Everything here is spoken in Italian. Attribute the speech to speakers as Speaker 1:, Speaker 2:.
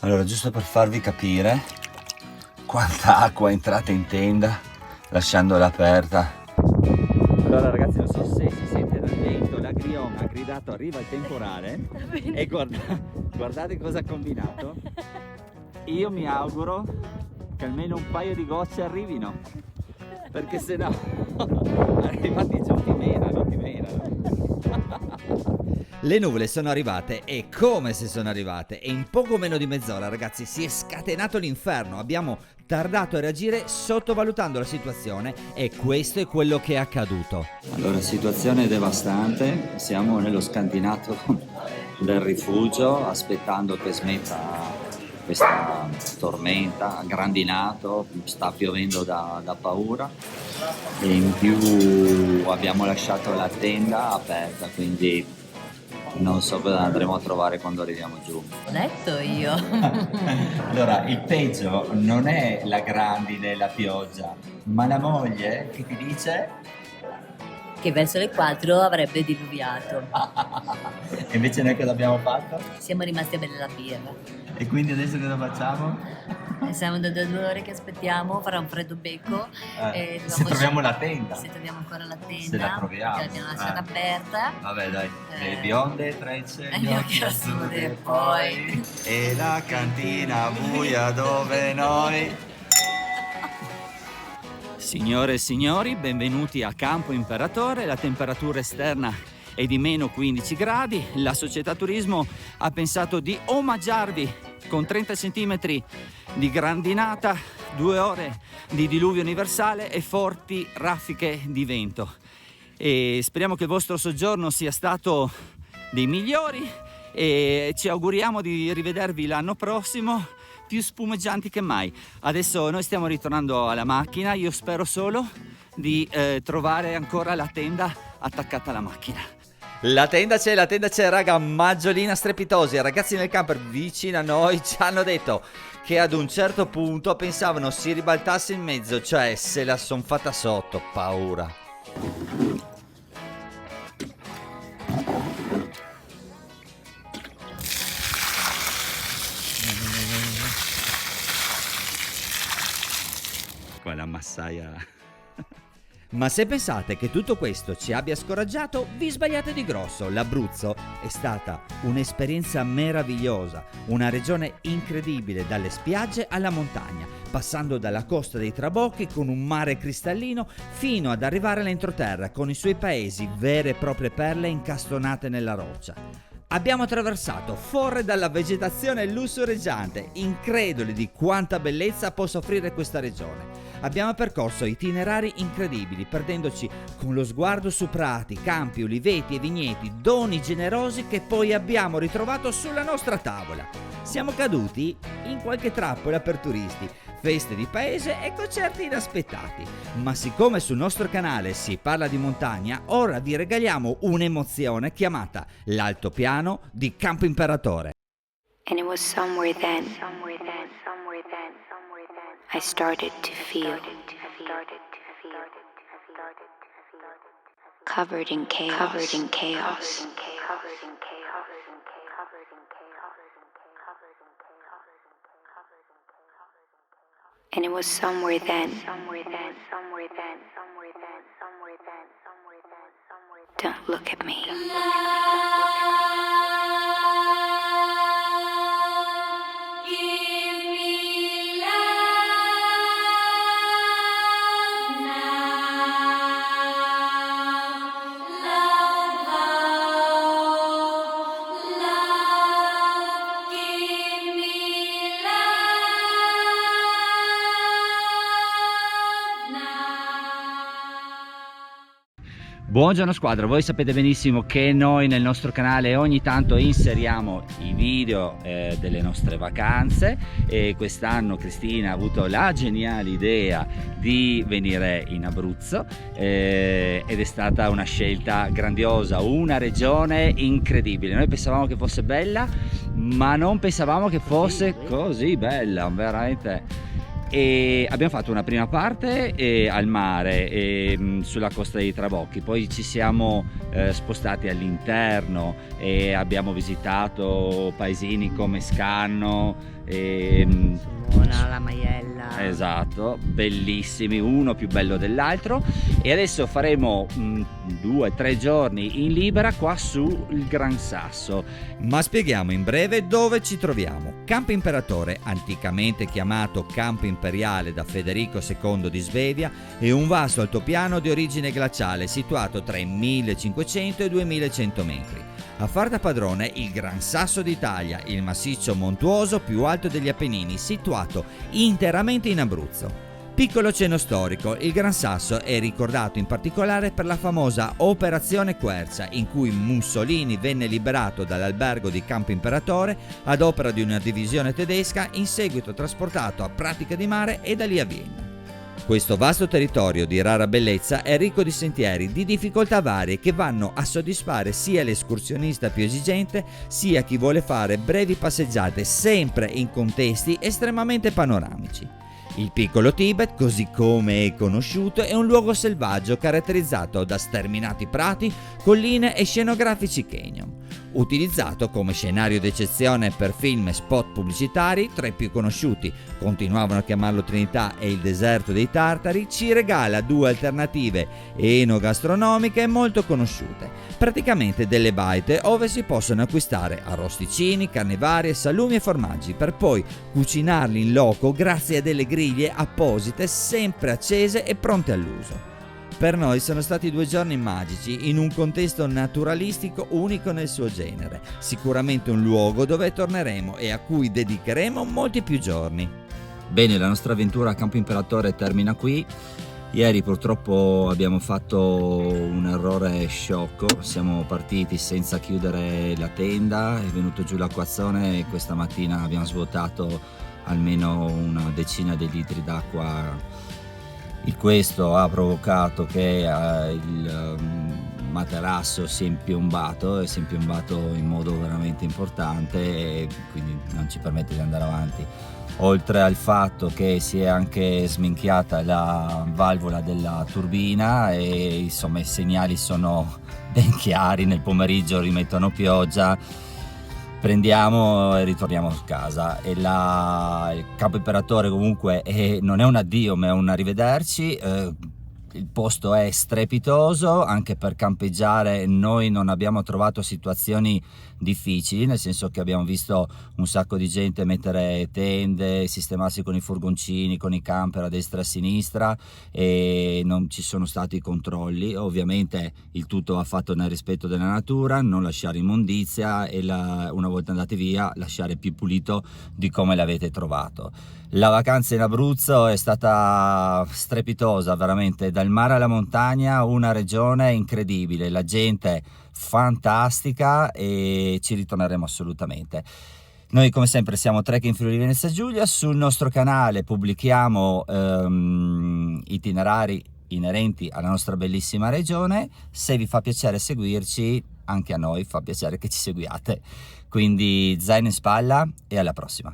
Speaker 1: Allora, giusto per farvi capire quanta acqua è entrata in tenda lasciandola aperta. Allora ragazzi, non so se si sente dal vento, la Grion ha gridato arriva il temporale e guardate cosa ha combinato. Io mi auguro che almeno un paio di gocce arrivino, perché se no infatti giù ti menano. Le nuvole sono arrivate e come se sono arrivate, e in poco meno di mezz'ora ragazzi si è scatenato l'inferno. Abbiamo tardato a reagire sottovalutando la situazione e questo è quello che è accaduto. Allora, situazione devastante, siamo nello scantinato del rifugio aspettando che smetta questa tormenta, grandinato, sta piovendo da paura e in più abbiamo lasciato la tenda aperta, quindi non so cosa andremo a trovare quando arriviamo giù.
Speaker 2: Ho detto io.
Speaker 1: Allora, il peggio non è la grandine e la pioggia, ma la moglie che ti dice
Speaker 2: Che verso le 4 avrebbe diluviato.
Speaker 1: e invece noi cosa abbiamo fatto?
Speaker 2: Siamo rimasti a bere la birra.
Speaker 1: E quindi adesso cosa facciamo?
Speaker 2: E siamo da 2 ore che aspettiamo, farà un freddo becco. E
Speaker 1: Se troviamo la tenda.
Speaker 2: Se troviamo ancora la tenda.
Speaker 1: Se la troviamo.
Speaker 2: Che l'abbiamo lasciata aperta.
Speaker 1: Vabbè dai, le bionde trecce,
Speaker 2: gli occhi azzurri e poi.
Speaker 1: E la cantina buia dove noi. Signore e signori, benvenuti a Campo Imperatore. La temperatura esterna è di meno 15 gradi. La società turismo ha pensato di omaggiarvi con 30 cm di grandinata, 2 ore di diluvio universale e forti raffiche di vento. E speriamo che il vostro soggiorno sia stato dei migliori e ci auguriamo di rivedervi l'anno prossimo più spumeggianti che mai. Adesso noi stiamo ritornando alla macchina, io spero solo di trovare ancora la tenda attaccata alla macchina. La tenda c'è raga, maggiolina strepitosa. I ragazzi nel camper vicino a noi ci hanno detto che ad un certo punto pensavano si ribaltasse in mezzo, cioè se la son fatta sotto, paura. Qua la massaia. Ma se pensate che tutto questo ci abbia scoraggiato, vi sbagliate di grosso. L'Abruzzo è stata un'esperienza meravigliosa, una regione incredibile dalle spiagge alla montagna, passando dalla costa dei Trabocchi con un mare cristallino fino ad arrivare all'entroterra con i suoi paesi, vere e proprie perle incastonate nella roccia. Abbiamo attraversato forre dalla vegetazione lussureggiante, increduli di quanta bellezza possa offrire questa regione. Abbiamo percorso itinerari incredibili, perdendoci con lo sguardo su prati, campi, oliveti e vigneti, doni generosi che poi abbiamo ritrovato sulla nostra tavola. Siamo caduti in qualche trappola per turisti, feste di paese e concerti inaspettati. Ma siccome sul nostro canale si parla di montagna, ora vi regaliamo un'emozione chiamata l'altopiano di Campo Imperatore.
Speaker 3: And it was somewhere then I started to feel covered in chaos. And it was somewhere then. Don't look at me.
Speaker 1: Buongiorno squadra, voi sapete benissimo che noi nel nostro canale ogni tanto inseriamo i video delle nostre vacanze e quest'anno Cristina ha avuto la geniale idea di venire in Abruzzo ed è stata una scelta grandiosa, una regione incredibile. Noi pensavamo che fosse bella, ma non pensavamo che fosse così bella, veramente E abbiamo fatto una prima parte al mare sulla costa dei Trabocchi, poi ci siamo spostati all'interno e abbiamo visitato paesini come Scanno,
Speaker 2: Sulmona, La Maiella.
Speaker 1: esatto, bellissimi, uno più bello dell'altro, e adesso faremo 2 o 3 giorni in Libera qua sul Gran Sasso. Ma spieghiamo in breve dove ci troviamo. Campo Imperatore, anticamente chiamato Campo Imperiale da Federico II di Svevia, è un vasto altopiano di origine glaciale situato tra i 1500 e i 2100 metri. A far da padrone il Gran Sasso d'Italia, il massiccio montuoso più alto degli Appennini, situato interamente in Abruzzo. Piccolo cenno storico, il Gran Sasso è ricordato in particolare per la famosa Operazione Quercia, in cui Mussolini venne liberato dall'albergo di Campo Imperatore ad opera di una divisione tedesca, in seguito trasportato a Pratica di Mare e da lì a Vienna. Questo vasto territorio di rara bellezza è ricco di sentieri di difficoltà varie che vanno a soddisfare sia l'escursionista più esigente sia chi vuole fare brevi passeggiate sempre in contesti estremamente panoramici. Il piccolo Tibet, così come è conosciuto, è un luogo selvaggio caratterizzato da sterminati prati, colline e scenografici canyon. Utilizzato come scenario d'eccezione per film e spot pubblicitari, tra i più conosciuti continuavano a chiamarlo Trinità e il deserto dei Tartari, ci regala 2 alternative enogastronomiche molto conosciute, praticamente delle baite ove si possono acquistare arrosticini, carne varie, salumi e formaggi, per poi cucinarli in loco grazie a delle griglie apposite sempre accese e pronte all'uso. Per noi sono stati 2 giorni magici in un contesto naturalistico unico nel suo genere, sicuramente un luogo dove torneremo e a cui dedicheremo molti più giorni.
Speaker 4: Bene, la nostra avventura a Campo Imperatore termina qui. Ieri purtroppo abbiamo fatto un errore sciocco, siamo partiti senza chiudere la tenda, è venuto giù l'acquazzone e questa mattina abbiamo svuotato almeno una decina di litri d'acqua. Questo ha provocato che il materasso si è impiombato in modo veramente importante e quindi non ci permette di andare avanti. Oltre al fatto che si è anche sminchiata la valvola della turbina e insomma i segnali sono ben chiari, nel pomeriggio rimettono pioggia, prendiamo e ritorniamo a casa. E il Campo Imperatore comunque non è un addio ma è un arrivederci. Il posto è strepitoso, anche per campeggiare noi non abbiamo trovato situazioni difficili, nel senso che abbiamo visto un sacco di gente mettere tende, sistemarsi con i furgoncini, con i camper a destra e a sinistra, e non ci sono stati controlli. Ovviamente il tutto va fatto nel rispetto della natura, non lasciare immondizia e una volta andati via lasciare più pulito di come l'avete trovato. La vacanza in Abruzzo è stata strepitosa, veramente, dal mare alla montagna, una regione incredibile, la gente fantastica e ci ritorneremo assolutamente. Noi come sempre siamo Trek in Friuli Venezia Giulia, sul nostro canale pubblichiamo itinerari inerenti alla nostra bellissima regione. Se vi fa piacere seguirci, anche a noi fa piacere che ci seguiate, quindi zaino in spalla e alla prossima.